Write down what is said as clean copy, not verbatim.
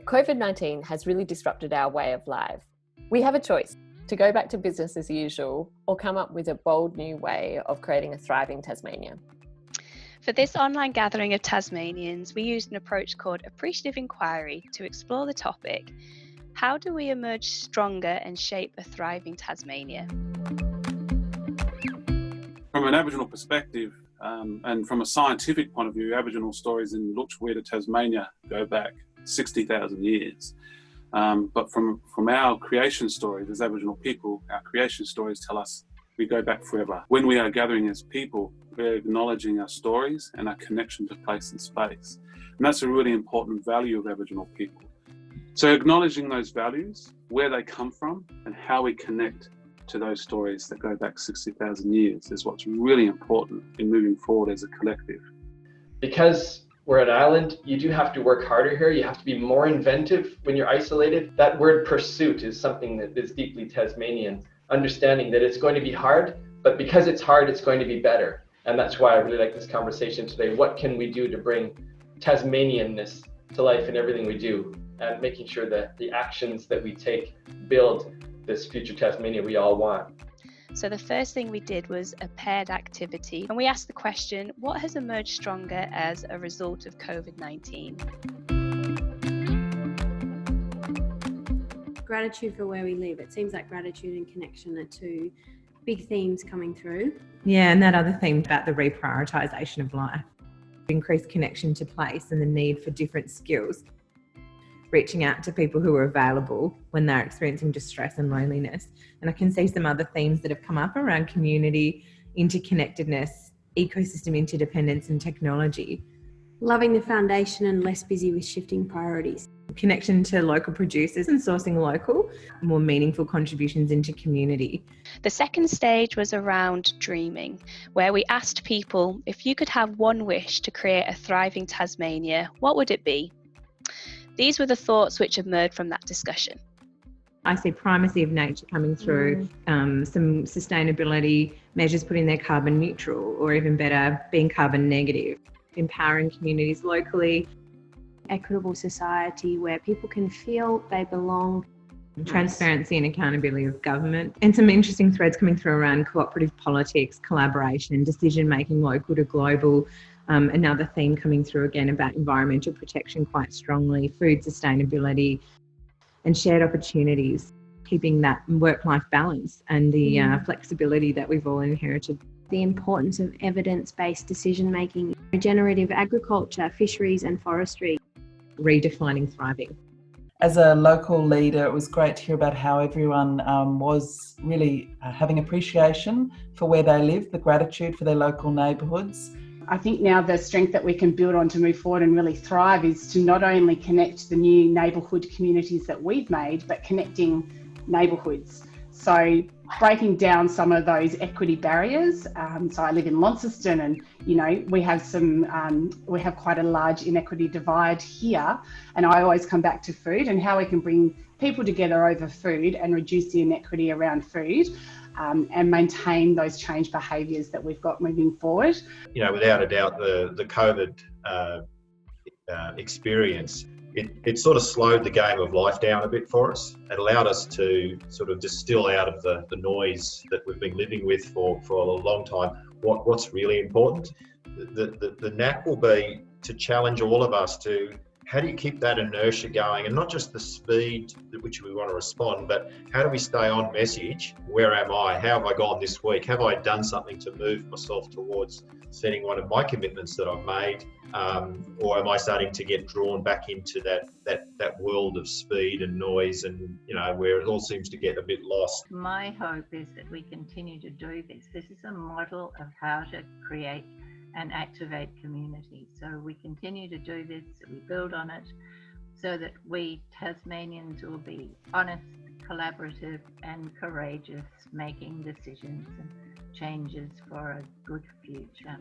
COVID-19 has really disrupted our way of life. We have a choice to go back to business as usual or come up with a bold new way of creating a thriving Tasmania. For this online gathering of Tasmanians, we used an approach called appreciative inquiry to explore the topic: how do we emerge stronger and shape a thriving Tasmania? From an Aboriginal perspective, and from a scientific point of view, Aboriginal stories in Lutchwea to Tasmania go back 60,000 years. But from our creation stories as Aboriginal people, our creation stories tell us we go back forever. When we are gathering as people, we're acknowledging our stories and our connection to place and space. And that's a really important value of Aboriginal people. So acknowledging those values, where they come from, and how we connect to those stories that go back 60,000 years is what's really important in moving forward as a collective. Because we're an island, you do have to work harder here. You have to be more inventive when you're isolated. That word pursuit is something that is deeply Tasmanian, understanding that it's going to be hard, but because it's hard, it's going to be better. And that's why I really like this conversation today. What can we do to bring Tasmanianness to life in everything we do, and making sure that the actions that we take build this future Tasmania we all want. So the first thing we did was a paired activity, and we asked the question, what has emerged stronger as a result of COVID-19? Gratitude for where we live. It seems like gratitude and connection are two big themes coming through. Yeah, and that other theme about the reprioritisation of life, increased connection to place and the need for different skills, reaching out to people who are available when they're experiencing distress and loneliness. And I can see some other themes that have come up around community, interconnectedness, ecosystem interdependence and technology. Loving the foundation and less busy with shifting priorities. Connection to local producers and sourcing local, more meaningful contributions into community. The second stage was around dreaming, where we asked people, if you could have one wish to create a thriving Tasmania, what would it be? These were the thoughts which emerged from that discussion. I see primacy of nature coming through, some sustainability measures putting their carbon neutral, or even better, being carbon negative, empowering communities locally. Equitable society where people can feel they belong. Transparency and accountability of government. And some interesting threads coming through around cooperative politics, collaboration, decision making local to global. Another theme coming through again about environmental protection quite strongly, food sustainability and shared opportunities, keeping that work-life balance and the flexibility that we've all inherited. The importance of evidence-based decision-making, regenerative agriculture, fisheries and forestry. Redefining thriving. As a local leader, it was great to hear about how everyone was really having appreciation for where they live, the gratitude for their local neighbourhoods. I think now the strength that we can build on to move forward and really thrive is to not only connect the new neighbourhood communities that we've made, but connecting neighbourhoods. So breaking down some of those equity barriers. So I live in Launceston, and we have quite a large inequity divide here. And I always come back to food and how we can bring people together over food and reduce the inequity around food. And maintain those change behaviours that we've got moving forward. Without a doubt, the COVID experience, it sort of slowed the game of life down a bit for us. It allowed us to sort of distill out of the noise that we've been living with for a long time what's really important. The knack will be to challenge all of us to how do you keep that inertia going, and not just the speed at which we want to respond, but how do we stay on message? Where am I? How have I gone this week? Have I done something to move myself towards setting one of my commitments that I've made? Or am I starting to get drawn back into that world of speed and noise and, where it all seems to get a bit lost? My hope is that we continue to do this. This is a model of how to create and activate community. So we continue to do this, we build on it, so that we Tasmanians will be honest, collaborative and courageous, making decisions and changes for a good future.